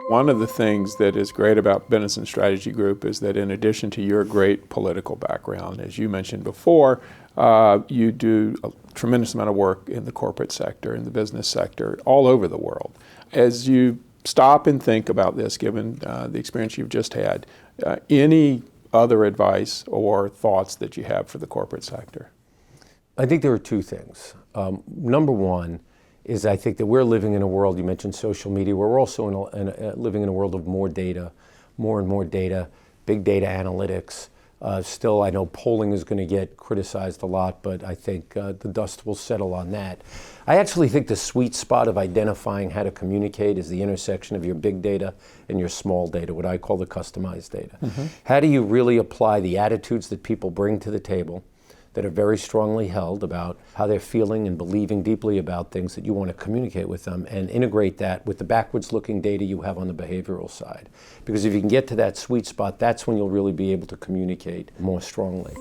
One of the things that is great about Benenson Strategy Group is that in addition to your great political background, as you mentioned before, you do a tremendous amount of work in the corporate sector, in the business sector, all over the world. As you stop and think about this, given the experience you've just had, any other advice or thoughts that you have for the corporate sector? I think there are two things. Number one is I think that we're living in a world, you mentioned social media, where we're also living in a world of more data, more and more data, big data analytics. Still, I know polling is going to get criticized a lot, but I think the dust will settle on that. I actually think the sweet spot of identifying how to communicate is the intersection of your big data and your small data, what I call the customized data. Mm-hmm. How do you really apply the attitudes that people bring to the table that are very strongly held about how they're feeling and believing deeply about things that you want to communicate with them, and integrate that with the backwards-looking data you have on the behavioral side? Because if you can get to that sweet spot, that's when you'll really be able to communicate more strongly.